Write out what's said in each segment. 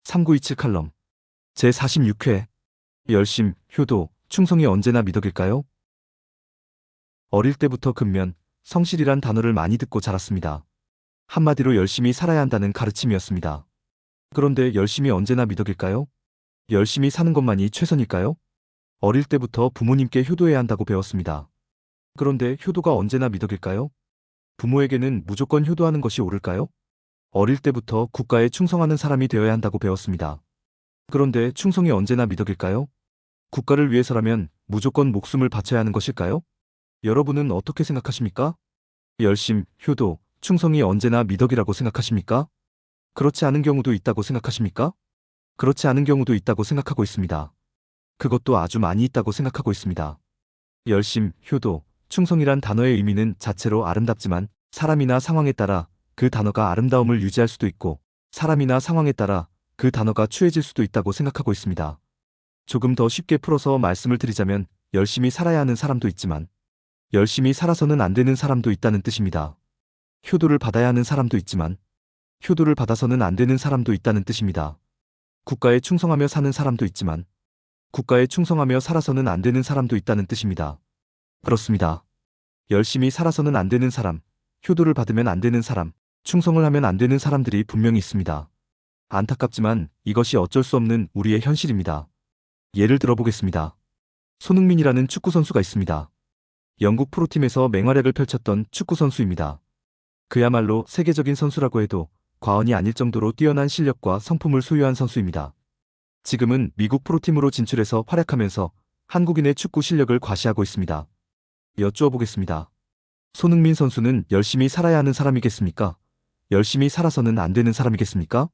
3927 칼럼 제46회 열심, 효도, 충성이 언제나 미덕일까요? 어릴 때부터 근면, 성실이란 단어를 많이 듣고 자랐습니다. 한마디로 열심히 살아야 한다는 가르침이었습니다. 그런데 열심이 언제나 미덕일까요? 열심히 사는 것만이 최선일까요? 어릴 때부터 부모님께 효도해야 한다고 배웠습니다. 그런데 효도가 언제나 미덕일까요? 부모에게는 무조건 효도하는 것이 옳을까요? 어릴 때부터 국가에 충성하는 사람이 되어야 한다고 배웠습니다. 그런데 충성이 언제나 미덕일까요? 국가를 위해서라면 무조건 목숨을 바쳐야 하는 것일까요? 여러분은 어떻게 생각하십니까? 열심, 효도, 충성이 언제나 미덕이라고 생각하십니까? 그렇지 않은 경우도 있다고 생각하십니까? 그렇지 않은 경우도 있다고 생각하고 있습니다. 그것도 아주 많이 있다고 생각하고 있습니다. 열심, 효도, 충성이란 단어의 의미는 자체로 아름답지만 사람이나 상황에 따라 그 단어가 아름다움을 유지할 수도 있고 사람이나 상황에 따라 그 단어가 추해질 수도 있다고 생각하고 있습니다. 조금 더 쉽게 풀어서 말씀을 드리자면 열심히 살아야 하는 사람도 있지만 열심히 살아서는 안 되는 사람도 있다는 뜻입니다. 효도를 받아야 하는 사람도 있지만 효도를 받아서는 안 되는 사람도 있다는 뜻입니다. 국가에 충성하며 사는 사람도 있지만 국가에 충성하며 살아서는 안 되는 사람도 있다는 뜻입니다. 그렇습니다. 열심히 살아서는 안 되는 사람, 효도를 받으면 안 되는 사람, 충성을 하면 안 되는 사람들이 분명히 있습니다. 안타깝지만 이것이 어쩔 수 없는 우리의 현실입니다. 예를 들어보겠습니다. 손흥민이라는 축구선수가 있습니다. 영국 프로팀에서 맹활약을 펼쳤던 축구선수입니다. 그야말로 세계적인 선수라고 해도 과언이 아닐 정도로 뛰어난 실력과 성품을 소유한 선수입니다. 지금은 미국 프로팀으로 진출해서 활약하면서 한국인의 축구 실력을 과시하고 있습니다. 여쭈어 보겠습니다. 손흥민 선수는 열심히 살아야 하는 사람이겠습니까? 열심히 살아서는 안 되는 사람이겠습니까?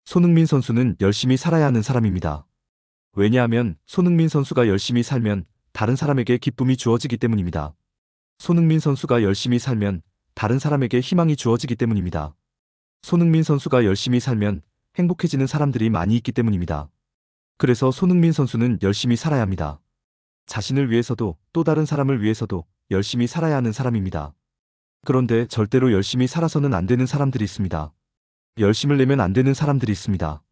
손흥민 선수는 열심히 살아야 하는 사람입니다. 왜냐하면 손흥민 선수가 열심히 살면 다른 사람에게 기쁨이 주어지기 때문입니다. 손흥민 선수가 열심히 살면 다른 사람에게 희망이 주어지기 때문입니다. 손흥민 선수가 열심히 살면 행복해지는 사람들이 많이 있기 때문입니다. 그래서 손흥민 선수는 열심히 살아야 합니다. 자신을 위해서도 또 다른 사람을 위해서도 열심히 살아야 하는 사람입니다. 그런데 절대로 열심히 살아서는 안 되는 사람들이 있습니다. 열심을 내면 안 되는 사람들이 있습니다.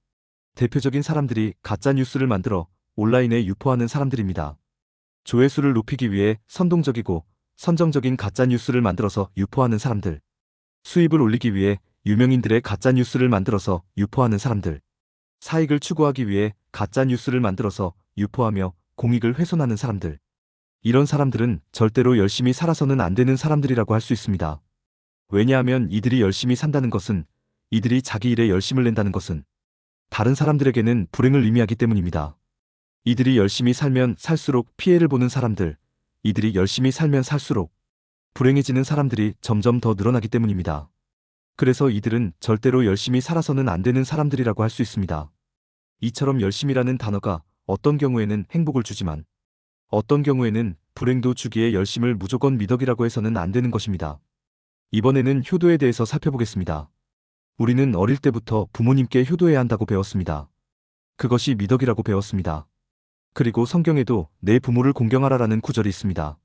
대표적인 사람들이 가짜 뉴스를 만들어 온라인에 유포하는 사람들입니다. 조회수를 높이기 위해 선동적이고 선정적인 가짜 뉴스를 만들어서 유포하는 사람들. 수입을 올리기 위해 유명인들의 가짜 뉴스를 만들어서 유포하는 사람들. 사익을 추구하기 위해 가짜 뉴스를 만들어서 유포하며 공익을 훼손하는 사람들. 이런 사람들은 절대로 열심히 살아서는 안 되는 사람들이라고 할 수 있습니다. 왜냐하면 이들이 열심히 산다는 것은, 이들이 자기 일에 열심을 낸다는 것은 다른 사람들에게는 불행을 의미하기 때문입니다. 이들이 열심히 살면 살수록 피해를 보는 사람들, 이들이 열심히 살면 살수록 불행해지는 사람들이 점점 더 늘어나기 때문입니다. 그래서 이들은 절대로 열심히 살아서는 안 되는 사람들이라고 할 수 있습니다. 이처럼 열심이라는 단어가 어떤 경우에는 행복을 주지만 어떤 경우에는 불행도 주기에 열심을 무조건 미덕이라고 해서는 안 되는 것입니다. 이번에는 효도에 대해서 살펴보겠습니다. 우리는 어릴 때부터 부모님께 효도해야 한다고 배웠습니다. 그것이 미덕이라고 배웠습니다. 그리고 성경에도 내 부모를 공경하라라는 구절이 있습니다.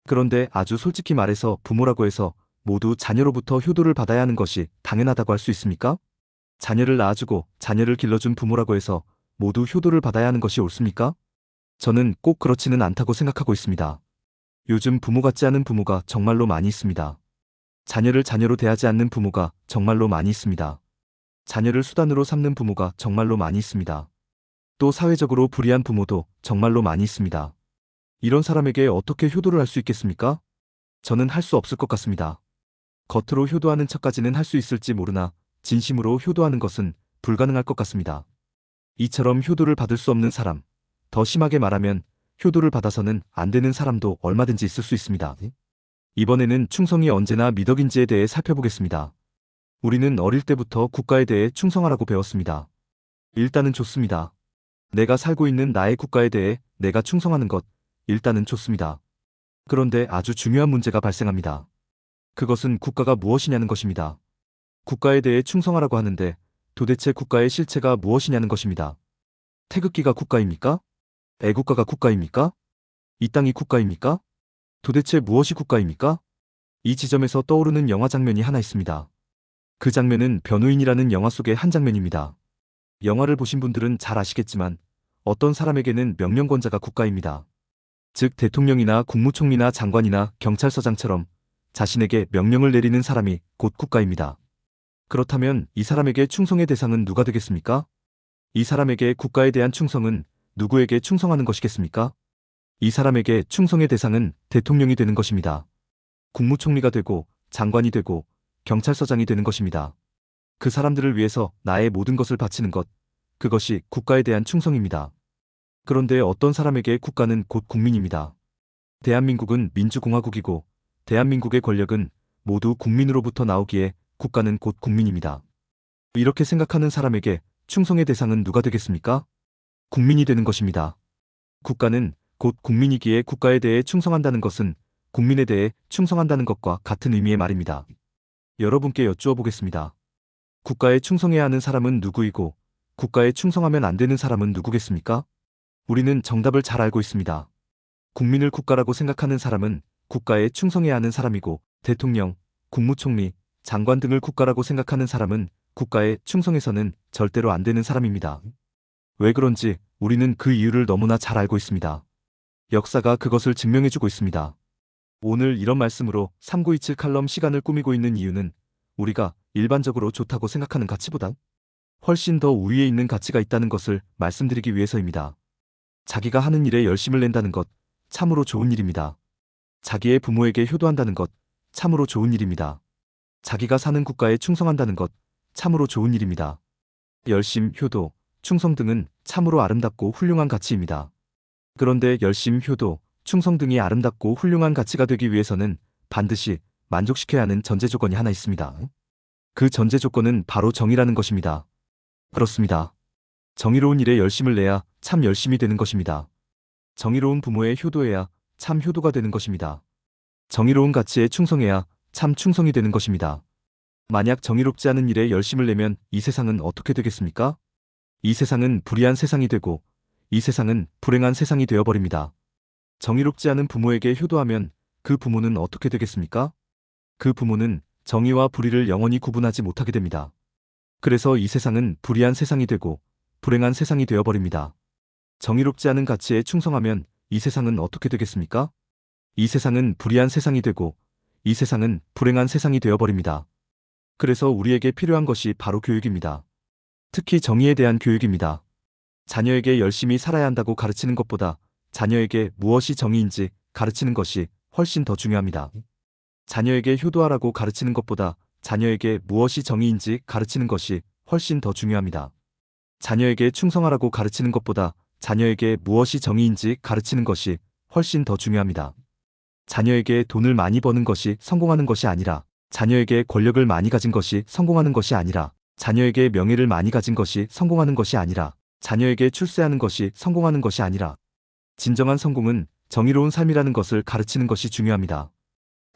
그런데 아주 솔직히 말해서 부모라고 해서 모두 자녀로부터 효도를 받아야 하는 것이 당연하다고 할 수 있습니까? 자녀를 낳아주고 자녀를 길러준 부모라고 해서 모두 효도를 받아야 하는 것이 옳습니까? 저는 꼭 그렇지는 않다고 생각하고 있습니다. 요즘 부모 같지 않은 부모가 정말로 많이 있습니다. 자녀를 자녀로 대하지 않는 부모가 정말로 많이 있습니다. 자녀를 수단으로 삼는 부모가 정말로 많이 있습니다. 또 사회적으로 불의한 부모도 정말로 많이 있습니다. 이런 사람에게 어떻게 효도를 할 수 있겠습니까? 저는 할 수 없을 것 같습니다. 겉으로 효도하는 척까지는 할 수 있을지 모르나 진심으로 효도하는 것은 불가능할 것 같습니다. 이처럼 효도를 받을 수 없는 사람, 더 심하게 말하면 효도를 받아서는 안 되는 사람도 얼마든지 있을 수 있습니다. 이번에는 충성이 언제나 미덕인지에 대해 살펴보겠습니다. 우리는 어릴 때부터 국가에 대해 충성하라고 배웠습니다. 일단은 좋습니다. 내가 살고 있는 나의 국가에 대해 내가 충성하는 것, 일단은 좋습니다. 그런데 아주 중요한 문제가 발생합니다. 그것은 국가가 무엇이냐는 것입니다. 국가에 대해 충성하라고 하는데 도대체 국가의 실체가 무엇이냐는 것입니다. 태극기가 국가입니까? 애국가가 국가입니까? 이 땅이 국가입니까? 도대체 무엇이 국가입니까? 이 지점에서 떠오르는 영화 장면이 하나 있습니다. 그 장면은 변호인이라는 영화 속의 한 장면입니다. 영화를 보신 분들은 잘 아시겠지만 어떤 사람에게는 명령권자가 국가입니다. 즉 대통령이나 국무총리나 장관이나 경찰서장처럼 자신에게 명령을 내리는 사람이 곧 국가입니다. 그렇다면 이 사람에게 충성의 대상은 누가 되겠습니까? 이 사람에게 국가에 대한 충성은 누구에게 충성하는 것이겠습니까? 이 사람에게 충성의 대상은 대통령이 되는 것입니다. 국무총리가 되고 장관이 되고 경찰서장이 되는 것입니다. 그 사람들을 위해서 나의 모든 것을 바치는 것, 그것이 국가에 대한 충성입니다. 그런데 어떤 사람에게 국가는 곧 국민입니다. 대한민국은 민주공화국이고 대한민국의 권력은 모두 국민으로부터 나오기에 국가는 곧 국민입니다. 이렇게 생각하는 사람에게 충성의 대상은 누가 되겠습니까? 국민이 되는 것입니다. 국가는 곧 국민이기에 국가에 대해 충성한다는 것은 국민에 대해 충성한다는 것과 같은 의미의 말입니다. 여러분께 여쭈어 보겠습니다. 국가에 충성해야 하는 사람은 누구이고 국가에 충성하면 안 되는 사람은 누구겠습니까? 우리는 정답을 잘 알고 있습니다. 국민을 국가라고 생각하는 사람은 국가에 충성해야 하는 사람이고 대통령, 국무총리, 장관 등을 국가라고 생각하는 사람은 국가에 충성해서는 절대로 안 되는 사람입니다. 왜 그런지 우리는 그 이유를 너무나 잘 알고 있습니다. 역사가 그것을 증명해주고 있습니다. 오늘 이런 말씀으로 3927 칼럼 시간을 꾸미고 있는 이유는 우리가 일반적으로 좋다고 생각하는 가치보다 훨씬 더 우위에 있는 가치가 있다는 것을 말씀드리기 위해서입니다. 자기가 하는 일에 열심을 낸다는 것, 참으로 좋은 일입니다. 자기의 부모에게 효도한다는 것, 참으로 좋은 일입니다. 자기가 사는 국가에 충성한다는 것, 참으로 좋은 일입니다. 열심, 효도, 충성 등은 참으로 아름답고 훌륭한 가치입니다. 그런데 열심, 효도, 충성 등이 아름답고 훌륭한 가치가 되기 위해서는 반드시 만족시켜야 하는 전제 조건이 하나 있습니다. 그 전제 조건은 바로 정의라는 것입니다. 그렇습니다. 정의로운 일에 열심을 내야 참 열심이 되는 것입니다. 정의로운 부모에 효도해야 참 효도가 되는 것입니다. 정의로운 가치에 충성해야 참 충성이 되는 것입니다. 만약 정의롭지 않은 일에 열심을 내면 이 세상은 어떻게 되겠습니까? 이 세상은 불의한 세상이 되고 이 세상은 불행한 세상이 되어버립니다. 정의롭지 않은 부모에게 효도하면 그 부모는 어떻게 되겠습니까? 그 부모는 정의와 불의를 영원히 구분하지 못하게 됩니다. 그래서 이 세상은 불의한 세상이 되고 불행한 세상이 되어버립니다. 정의롭지 않은 가치에 충성하면 이 세상은 어떻게 되겠습니까? 이 세상은 불의한 세상이 되고 이 세상은 불행한 세상이 되어버립니다. 그래서 우리에게 필요한 것이 바로 교육입니다. 특히 정의에 대한 교육입니다. 자녀에게 열심히 살아야 한다고 가르치는 것보다 자녀에게 무엇이 정의인지 가르치는 것이 훨씬 더 중요합니다. 자녀에게 효도하라고 가르치는 것보다 자녀에게 무엇이 정의인지 가르치는 것이 훨씬 더 중요합니다. 자녀에게 충성하라고 가르치는 것보다 자녀에게 무엇이 정의인지 가르치는 것이 훨씬 더 중요합니다. 자녀에게 돈을 많이 버는 것이 성공하는 것이 아니라 자녀에게 권력을 많이 가진 것이 성공하는 것이 아니라 자녀에게 명예를 많이 가진 것이 성공하는 것이 아니라 자녀에게 출세하는 것이 성공하는 것이 아니라 진정한 성공은 정의로운 삶이라는 것을 가르치는 것이 중요합니다.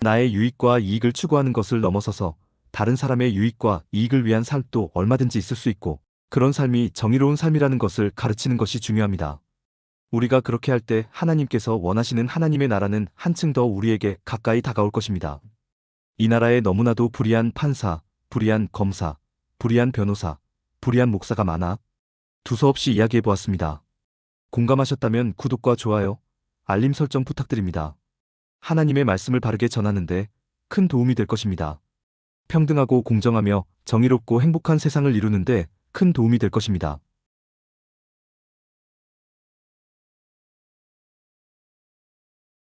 나의 유익과 이익을 추구하는 것을 넘어서서 다른 사람의 유익과 이익을 위한 삶도 얼마든지 있을 수 있고 그런 삶이 정의로운 삶이라는 것을 가르치는 것이 중요합니다. 우리가 그렇게 할 때 하나님께서 원하시는 하나님의 나라는 한층 더 우리에게 가까이 다가올 것입니다. 이 나라에 너무나도 불의한 판사, 불의한 검사, 불의한 변호사, 불의한 목사가 많아 두서없이 이야기해 보았습니다. 공감하셨다면 구독과 좋아요, 알림 설정 부탁드립니다. 하나님의 말씀을 바르게 전하는데 큰 도움이 될 것입니다. 평등하고 공정하며 정의롭고 행복한 세상을 이루는데 큰 도움이 될 것입니다.